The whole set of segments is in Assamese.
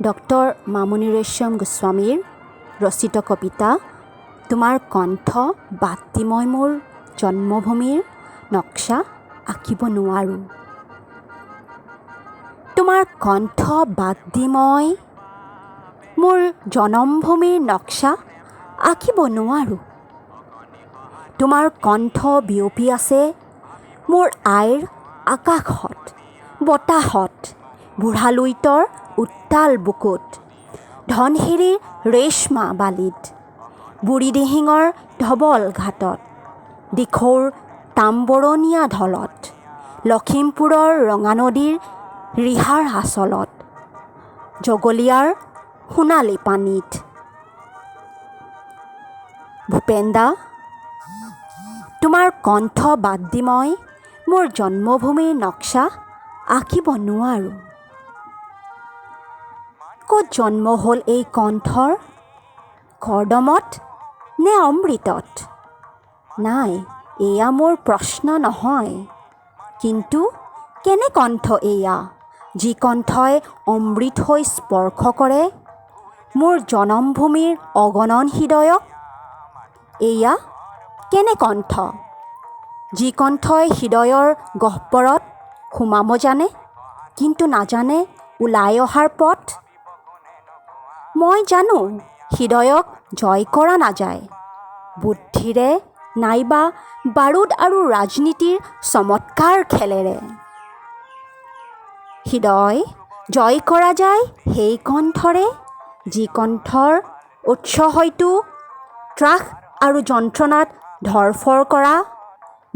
ডক্টৰ মামণি ৰয়ছম গোস্বামীৰ ৰচিত কবিতা তোমাৰ কণ্ঠ বাদ দি মই মোৰ জন্মভূমিৰ নক্সা আঁকিব নোৱাৰোঁ। তোমাৰ কণ্ঠ বাদ দি মই মোৰ জন্মভূমিৰ নক্সা আঁকিব নোৱাৰোঁ। তোমাৰ কণ্ঠ বিয়পি আছে মোৰ আইৰ আকাশত, বতাহত, বুঢ়ালুইতৰ উত্তাল বুকুত, ধনশিৰিৰ ৰেশ্মা বালিত, বুঢ়ীদিহিঙৰ ধবল ঘাটত, দিখৌৰ তাম্বৰণীয়া ঢলত, লখিমপুৰৰ ৰঙানদীৰ ৰিহাৰ আঁচলত, জগলীয়াৰ সোণালী পানীত। ভূপেন দা, তোমাৰ কণ্ঠ বাদ দি মই মোৰ জন্মভূমিৰ নক্সা আঁকিব নোৱাৰোঁ। ক'ত জন্ম হ'ল এই কণ্ঠৰ? কৰ্দমত নে অমৃতত? নাই, এয়া মোৰ প্ৰশ্ন নহয়। কিন্তু কেনে কণ্ঠ এয়া, যি কণ্ঠই অমৃত হৈ স্পৰ্শ কৰে মোৰ জনমভূমিৰ অগণন হৃদয়ক? এয়া কেনে কণ্ঠ, যি কণ্ঠই হৃদয়ৰ গহ্বৰত সোমাব জানে, কিন্তু নাজানে ওলাই অহাৰ পথ? মই জানো হৃদয়ক জয় কৰা নাযায় বুদ্ধিৰে নাইবা বাৰুদ আৰু ৰাজনীতিৰ চমৎকাৰ খেলেৰে। হৃদয় জয় কৰা যায় সেই কণ্ঠৰে, যি কণ্ঠৰ উৎস হয়তো ত্ৰাস আৰু যন্ত্ৰণাত ধৰফৰ কৰা,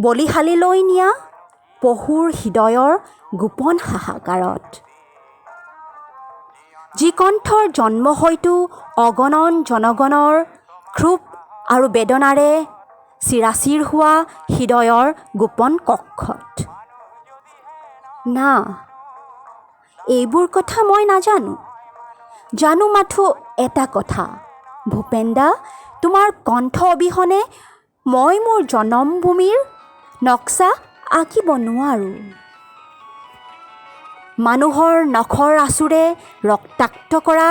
বলিহালীলৈ নিয়া পশুৰ হৃদয়ৰ গোপন হাহাকাৰত। যি কণ্ঠৰ জন্ম হয়তো অগণন জনগণৰ ক্ষোভ আৰু বেদনাৰে চিৰাচিৰ হোৱা হৃদয়ৰ গোপন কক্ষত। না, এইবোৰ কথা মই নাজানো। জানো মাথো এটা কথা, ভূপেন দা, তোমাৰ কণ্ঠ অবিহনে মই মোৰ জনমভূমিৰ নক্সা আঁকিব নোৱাৰোঁ। মানুহৰ নখৰ আঁচোৰে ৰক্তাক্ত কৰা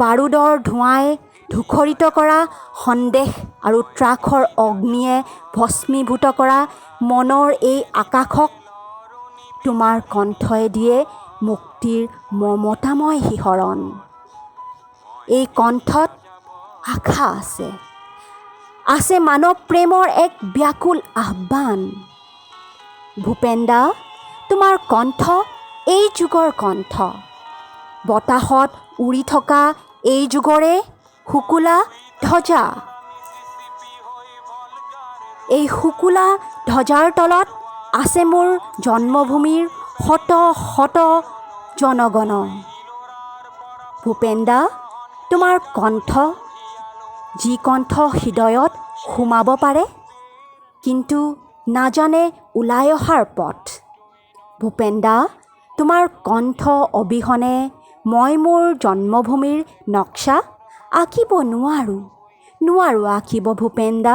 বাৰুদৰ ধোঁৱাই ধূসৰিত কৰা সন্দেহ আৰু ত্ৰাসৰ অগ্নিয়ে ভস্মীভূত কৰা মনৰ এই আকাশক তোমাৰ কণ্ঠই দিয়ে মুক্তিৰ মমতাময় শিহৰণ। এই কণ্ঠত আশা আছে, আছে মানৱ প্ৰেমৰ এক ব্যাকুল আহ্বান। ভূপেন দা, তোমাৰ কণ্ঠ এই যুগৰ কণ্ঠ, বতাহত উৰি থকা এই যুগৰে শুকুলা ধ্বজা। এই শুকুলা ধ্বজাৰ তলত আছে মোৰ জন্মভূমিৰ শত শত জনগণ। ভূপেন দা, তোমাৰ কণ্ঠ, যি কণ্ঠ হৃদয়ত সোমাব পাৰে কিন্তু নাজানে ওলাই অহাৰ পথ। ভূপেন দা, তোমাৰ কণ্ঠ অবিহনে মই মোৰ জন্মভূমিৰ নক্সা আঁকিব নোৱাৰোঁ আঁকিব ভূপেন দা।